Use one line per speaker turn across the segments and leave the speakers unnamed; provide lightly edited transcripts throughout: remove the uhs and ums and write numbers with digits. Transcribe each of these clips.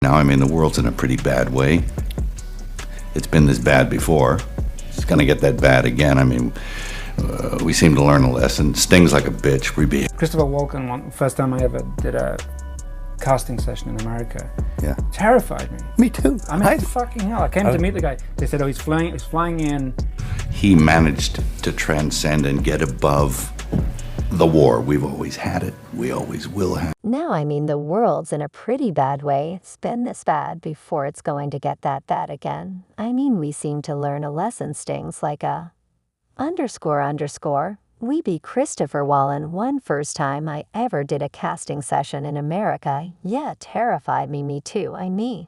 Now, I mean, the world's in a pretty bad way. It's been this bad before. It's gonna get that bad again. I mean, we seem to learn a lesson. Stings like a bitch. We be.
Christopher Walken, first time I ever did a casting session in America.
Yeah.
Terrified me.
Me too.
I mean, fucking hell. I came to meet the guy. They said, oh, he's flying in.
He managed to transcend and get above the war. We've always had it. We always will have it.
Now, I mean, the world's in a pretty bad way. It's been this bad before it's going to get that bad again. I mean, we seem to learn a lesson. Stings like a __. We be Christopher Walken. One first time I ever did a casting session in America. Yeah, terrified me too. __.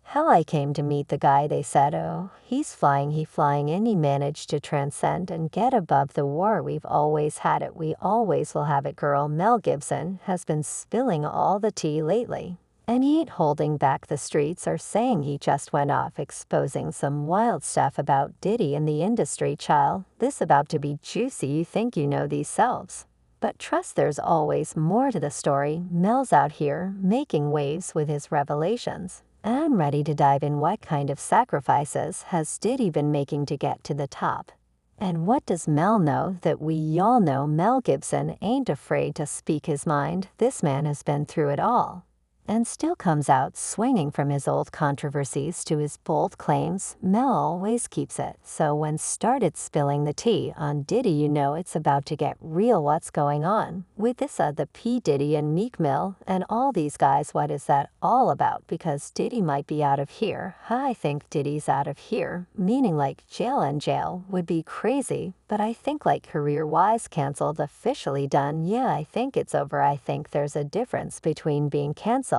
Hell, I came to meet the guy. They said, oh, he flying in. He managed to transcend and get above the war. We've always had it. We always will have it. Girl Mel Gibson has been spilling all the tea lately. And he ain't holding back. The streets are saying he just went off exposing some wild stuff about Diddy in the industry. Child, this about to be juicy. You think you know these selves. But trust there's always more to the story. Mel's out here making waves with his revelations. And I'm ready to dive in. What kind of sacrifices has Diddy been making to get to the top? And what does Mel know that we all know? Mel Gibson ain't afraid to speak his mind. This man has been through it all. And still comes out swinging. From his old controversies to his bold claims, Mel always keeps it. So when started spilling the tea on Diddy, you know it's about to get real. What's going on with this the P. Diddy and Meek Mill and all these guys? What is that all about? Because Diddy might be out of here. I think Diddy's out of here, meaning like jail, and jail would be crazy. But I think like career-wise, canceled, officially done. Yeah, I think it's over. I think there's a difference between being canceled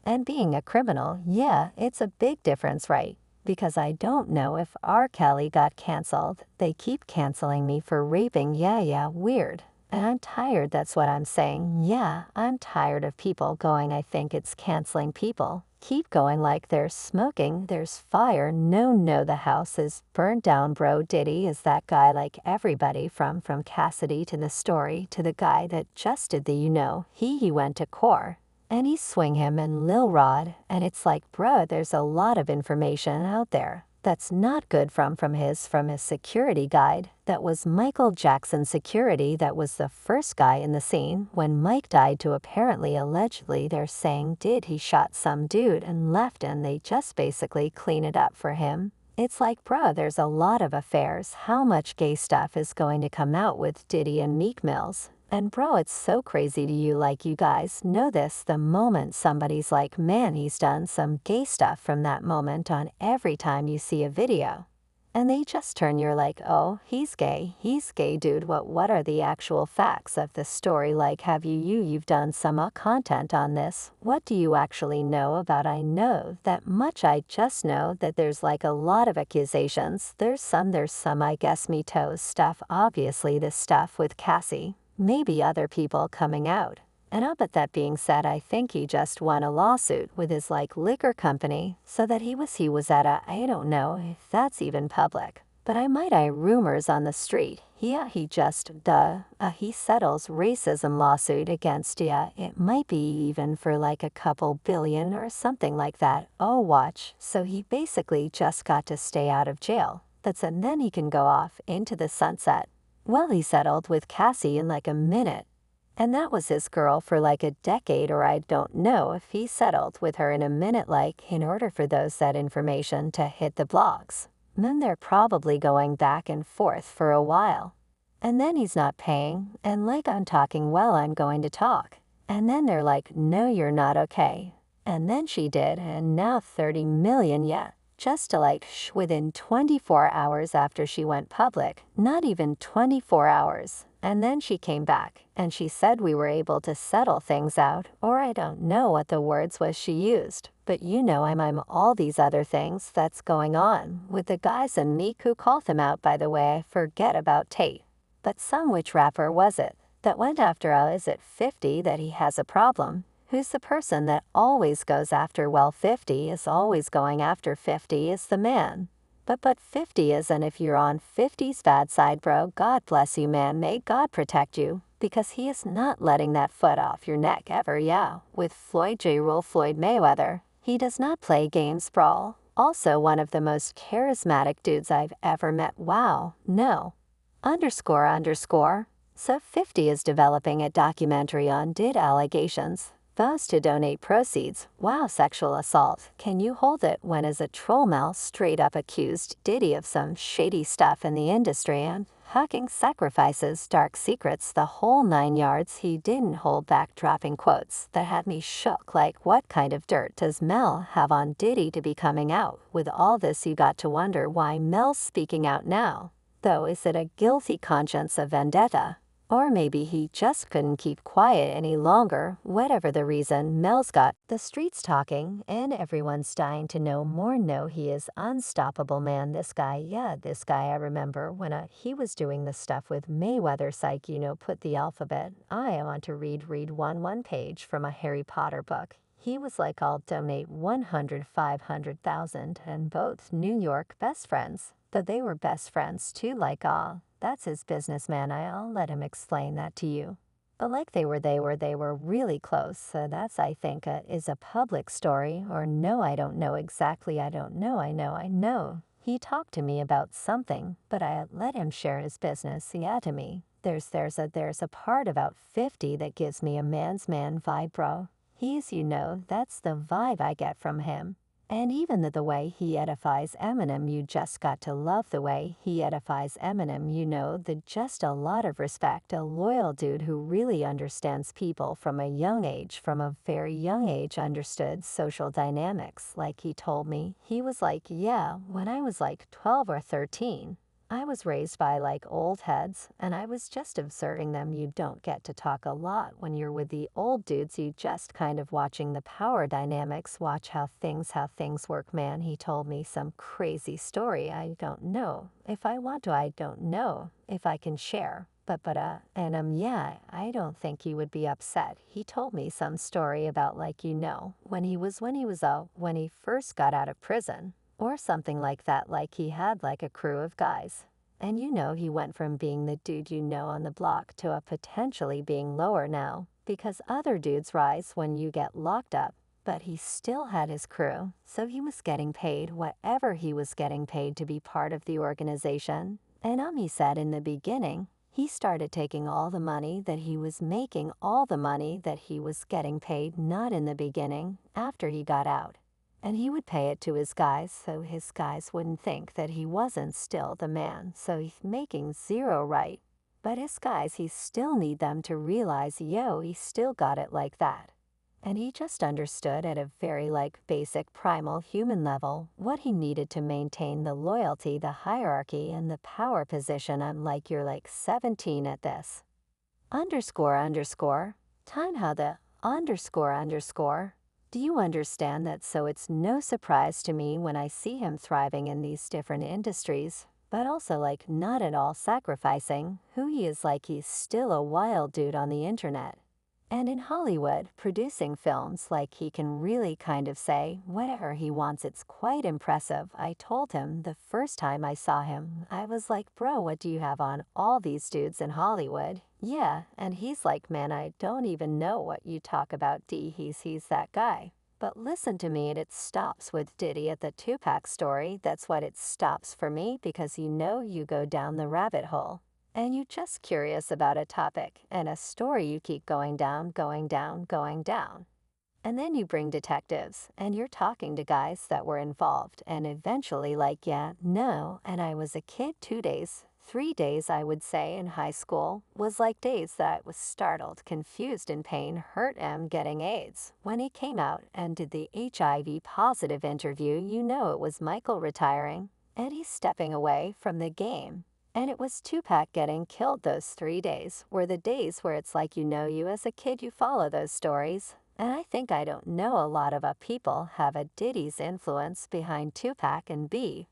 and being a criminal. Yeah, it's a big difference, right? Because I don't know if R. Kelly got canceled. They keep canceling me for raping. Yeah, weird. And I'm tired, that's what I'm saying. Yeah, I'm tired of people going, I think it's canceling people. Keep going like there's smoking, there's fire. No, the house is burned down, bro. Diddy is that guy like everybody from Cassidy to the story to the guy that just did the, he went to core. And he swing him and Lil Rod, and it's like, bro, there's a lot of information out there that's not good from his security guide. That was Michael Jackson security. That was the first guy in the scene when Mike died to apparently, allegedly, they're saying he shot some dude and left, and they just basically clean it up for him. It's like, bro, there's a lot of affairs. How much gay stuff is going to come out with Diddy and Meek Mills? And bro, it's so crazy to you, like you guys know this, the moment somebody's like, man, he's done some gay stuff, from that moment on, every time you see a video and they just turn, you're like, oh, he's gay, dude. What are the actual facts of the story? Like, have you've done some content on this? What do you actually know about? I know that much. I just know that there's like a lot of accusations. There's some I guess me toes stuff, obviously this stuff with Cassie, maybe other people coming out. And but that being said, I think he just won a lawsuit with his like liquor company, so that he was at I don't know if that's even public, but I rumors on the street. Yeah, he just he settles racism lawsuit against, it might be even for like a couple billion or something like that. Oh, watch. So he basically just got to stay out of jail. And then he can go off into the sunset. Well, he settled with Cassie in like a minute. And that was his girl for like a decade, or I don't know if he settled with her in a minute, like in order for that information to hit the blogs. Then they're probably going back and forth for a while. And then he's not paying, and like, I'm talking, well, I'm going to talk. And then they're like, no, you're not okay. And then she did, and now 30 million, just to like within 24 hours after she went public, not even 24 hours. And then she came back, and she said we were able to settle things out, or I don't know what the words was she used. But I'm all these other things that's going on with the guys and Meek who called him out, by the way. I forget about Tate. But which rapper was it that went after, is it 50 that he has a problem? Who's the person that always goes after? Well, 50 is always going after. 50 is the man. But 50 is, and if you're on 50's bad side, bro, God bless you, man. May God protect you. Because he is not letting that foot off your neck ever, yeah. With Floyd J. Rule Floyd Mayweather, he does not play games, brawl. Also one of the most charismatic dudes I've ever met. Wow, no. __. So 50 is developing a documentary on Did allegations. Vows to donate proceeds. Wow, sexual assault. Can you hold it when as a troll Mel straight up accused Diddy of some shady stuff in the industry and hacking sacrifices, dark secrets, the whole 9 yards. He didn't hold back, dropping quotes that had me shook, like what kind of dirt does Mel have on Diddy to be coming out with all this? You got to wonder why Mel's speaking out now. Though, is it a guilty conscience of vendetta? Or maybe he just couldn't keep quiet any longer. Whatever the reason, Mel's got the streets talking, and everyone's dying to know more. No, he is unstoppable, man. This guy, yeah, this guy. I remember when he was doing the stuff with Mayweather, psych, put the alphabet. I want to read one page from a Harry Potter book. He was like, I'll donate 500,000, and both New York best friends. Though they were best friends too, like, that's his business, man. I'll let him explain that to you. But like they were really close. So that's, I think, is a public story. Or no, I don't know exactly. I don't know. I know. He talked to me about something, but I let him share his business. Yeah, to me. There's a part about 50 that gives me a man's man vibe, bro. He's, that's the vibe I get from him. And even the way he edifies Eminem, you just got to love the way he edifies Eminem, just a lot of respect, a loyal dude who really understands people from a very young age, understood social dynamics. Like he told me, he was like, yeah, when I was like 12 or 13. I was raised by like old heads, and I was just observing them. You don't get to talk a lot when you're with the old dudes. You just kind of watching the power dynamics, watch how things work, man. He told me some crazy story. I don't know if I want to. I don't know if I can share. Yeah, I don't think he would be upset. He told me some story about when he first got out of prison. Or something like that, like he had like a crew of guys. And he went from being the dude on the block to a potentially being lower now, because other dudes rise when you get locked up. But he still had his crew, so he was getting paid whatever he was getting paid to be part of the organization. And he said in the beginning, he started taking all the money that he was making, all the money that he was getting paid, not in the beginning, after he got out. And he would pay it to his guys, so his guys wouldn't think that he wasn't still the man, so he's making zero, right? But his guys, he still need them to realize, he still got it like that. And he just understood at a very basic primal human level what he needed to maintain the loyalty, the hierarchy, and the power position. I'm like, you're like 17 at this. __. Time how the __. Do you understand that? So it's no surprise to me when I see him thriving in these different industries, but also not at all sacrificing who he is. He's still a wild dude on the internet. And in Hollywood, producing films, he can really kind of say whatever he wants. It's quite impressive. I told him the first time I saw him, I was like, bro, what do you have on all these dudes in Hollywood? Yeah, and he's like, man, I don't even know what you talk about, D. He's that guy. But listen to me, it stops with Diddy at the Tupac story. That's what it stops for me, because you go down the rabbit hole. And you just curious about a topic and a story, you keep going down. And then you bring detectives, and you're talking to guys that were involved, and eventually and I was a kid 2 days, 3 days I would say in high school, was like days that I was startled, confused, in pain, hurt, getting AIDS. When he came out and did the HIV positive interview, it was Michael retiring, and he's stepping away from the game. And it was Tupac getting killed. Those 3 days were the days where it's like, you as a kid, you follow those stories. And I think I don't know a lot of people have a Diddy's influence behind Tupac and B.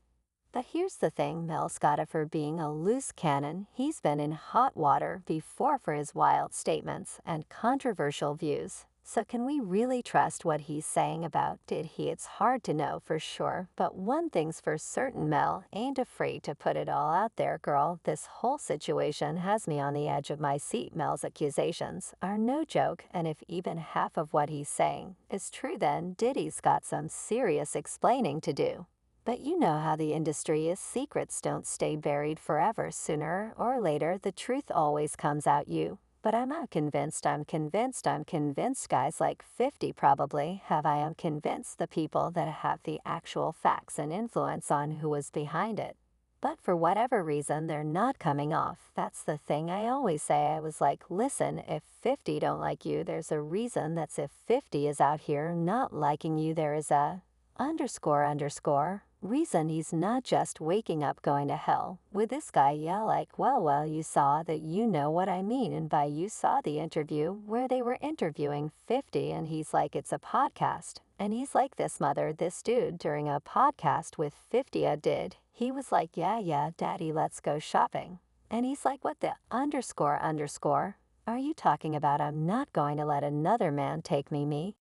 But here's the thing, Mel's got it for being a loose cannon. He's been in hot water before for his wild statements and controversial views. So can we really trust what he's saying about Diddy? It's hard to know for sure, but one thing's for certain, Mel ain't afraid to put it all out there, girl. This whole situation has me on the edge of my seat. Mel's accusations are no joke, and if even half of what he's saying is true, then Diddy's got some serious explaining to do. But you know how the industry is. Secrets don't stay buried forever. Sooner or later, the truth always comes out. But I'm not convinced. I'm convinced guys like 50 probably have. I am convinced the people that have the actual facts and influence on who was behind it. But for whatever reason, they're not coming off. That's the thing I always say. I was like, listen, if 50 don't like you, there's a reason. That's if 50 is out here not liking you, there is a __ reason. He's not just waking up going to hell with this guy. Yeah, like, well, you saw that, you know what I mean. And by you saw the interview where they were interviewing 50, and he's like, it's a podcast. And he's like, this dude during a podcast with 50 did. He was like, yeah, daddy, let's go shopping. And he's like, what the __ are you talking about? I'm not going to let another man take me.